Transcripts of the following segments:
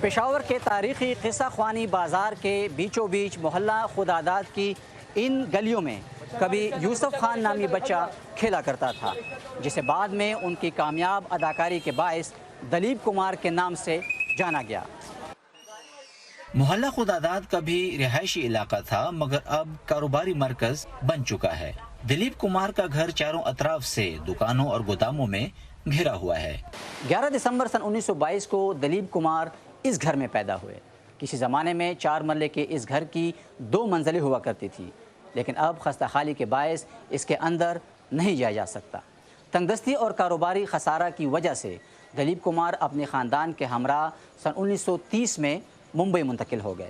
پشاور کے تاریخی قصہ خوانی بازار کے بیچوں بیچ محلہ خداداد کی ان گلیوں میں کبھی یوسف خان نامی بچہ کھیلا کرتا تھا، جسے بعد میں ان کی کامیاب اداکاری کے باعث دلیپ کمار کے نام سے جانا گیا۔ محلہ خداداد کبھی رہائشی علاقہ تھا مگر اب کاروباری مرکز بن چکا ہے۔ دلیپ کمار کا گھر چاروں اطراف سے دکانوں اور گوداموں میں گھرا ہوا ہے۔ 11 دسمبر سن 1922 کو دلیپ کمار اس گھر میں پیدا ہوئے۔ کسی زمانے میں 4 مرلے کے اس گھر کی 2 منزلیں ہوا کرتی تھی، لیکن اب خستہ حالی کے باعث اس کے اندر نہیں جایا جا سکتا۔ تنگ دستی اور کاروباری خسارہ کی وجہ سے دلیپ کمار اپنے خاندان کے ہمراہ سن 1930 میں ممبئی منتقل ہو گئے۔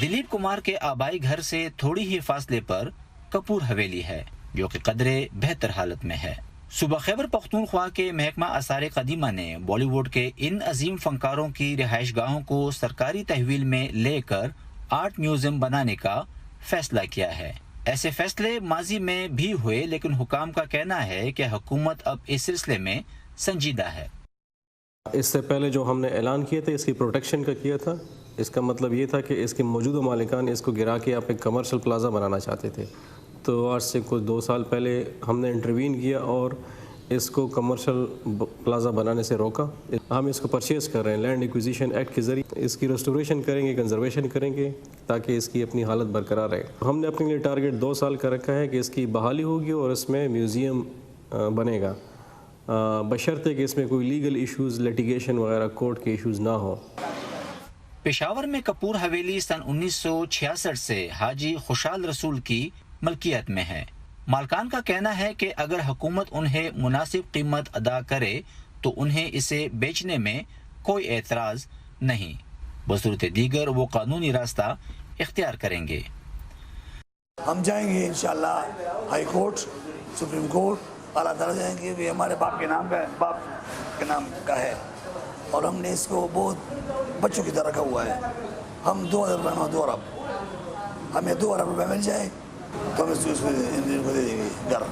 دلیپ کمار کے آبائی گھر سے تھوڑی ہی فاصلے پر کپور حویلی ہے، جو کہ قدرے بہتر حالت میں ہے۔ صوبہ خیبر پختونخوا کے محکمہ آثار قدیمہ نے بالی ووڈ کے ان عظیم فنکاروں کی رہائش گاہوں کو سرکاری تحویل میں لے کر آرٹ میوزیم بنانے کا فیصلہ کیا ہے۔ ایسے فیصلے ماضی میں بھی ہوئے، لیکن حکام کا کہنا ہے کہ حکومت اب اس سلسلے میں سنجیدہ ہے۔ اس سے پہلے جو ہم نے اعلان کیا تھا، اس کی پروٹیکشن کا کیا تھا۔ اس کا مطلب یہ تھا کہ اس کے موجودہ مالکان اس کو گرا کے آپ ایک کمرشل پلازا بنانا چاہتے تھے، تو آج سے کچھ 2 سال پہلے ہم نے انٹروین کیا اور اس کو کمرشل پلازا بنانے سے روکا۔ ہم اس کو پرچیز کر رہے ہیں لینڈ ایکوزیشن ایکٹ کے ذریعے، اس کی ریسٹوریشن کریں گے، کنزرویشن کریں گے تاکہ اس کی اپنی حالت برقرار رہے۔ ہم نے اپنے لیے ٹارگیٹ 2 سال کا رکھا ہے کہ اس کی بحالی ہوگی اور اس میں میوزیم بنے گا، بشرطے کہ اس میں کوئی لیگل ایشوز، لیٹیگیشن وغیرہ کورٹ کے ایشوز نہ ہوں۔ پشاور میں کپور حویلی سن 1966 سے حاجی خوشحال رسول کی ملکیت میں ہے۔ مالکان کا کہنا ہے کہ اگر حکومت انہیں مناسب قیمت ادا کرے تو انہیں اسے بیچنے میں کوئی اعتراض نہیں، بصورت دیگر وہ قانونی راستہ اختیار کریں گے۔ ہم جائیں گے انشاءاللہ ہائی کورٹ، سپریم کورٹ، اعلیٰ درجہ جائیں گے، بھی ہمارے باپ کے نام کا ہے اور ہم نے اس کو بہت بچوں کی طرح رکھا ہوا ہے۔ ہم 2000 روپے میں 2 ارب، ہمیں 2 ارب روپے مل جائے تو ہم اس کو دے دیں گے گھر۔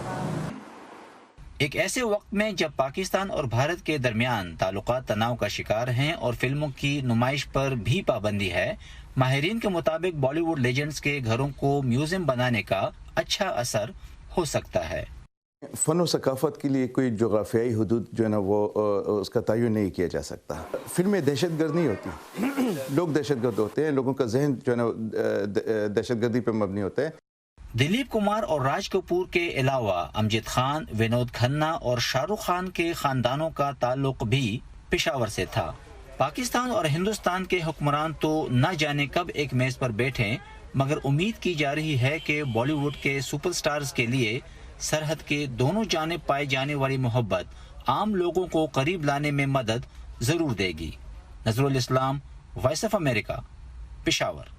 ایک ایسے وقت میں جب پاکستان اور بھارت کے درمیان تعلقات تناؤ کا شکار ہیں اور فلموں کی نمائش پر بھی پابندی ہے، ماہرین کے مطابق بالی ووڈ لیجنڈز کے گھروں کو میوزیم بنانے کا اچھا اثر ہو سکتا ہے۔ فن و ثقافت کے لیے کوئی جغرافیائی حدود جو ہے نا وہ اس کا تعین نہیں کیا جا سکتا۔ فلمیں دہشت گرد نہیں ہوتی، لوگ دہشت گرد ہوتے ہیں، لوگوں کا ذہن جو ہے نا دہشت گردی پہ مبنی ہوتا ہے۔ دلیپ کمار اور راج کپور کے علاوہ امجد خان، ونود کھنہ اور شاہ رخ خان کے خاندانوں کا تعلق بھی پشاور سے تھا۔ پاکستان اور ہندوستان کے حکمران تو نہ جانے کب ایک میز پر بیٹھیں، مگر امید کی جا رہی ہے کہ بالی ووڈ کے سپر سٹارز کے لیے سرحد کے دونوں جانب پائے جانے والی محبت عام لوگوں کو قریب لانے میں مدد ضرور دے گی۔ نظر الاسلام، وائس آف امریکہ، پشاور۔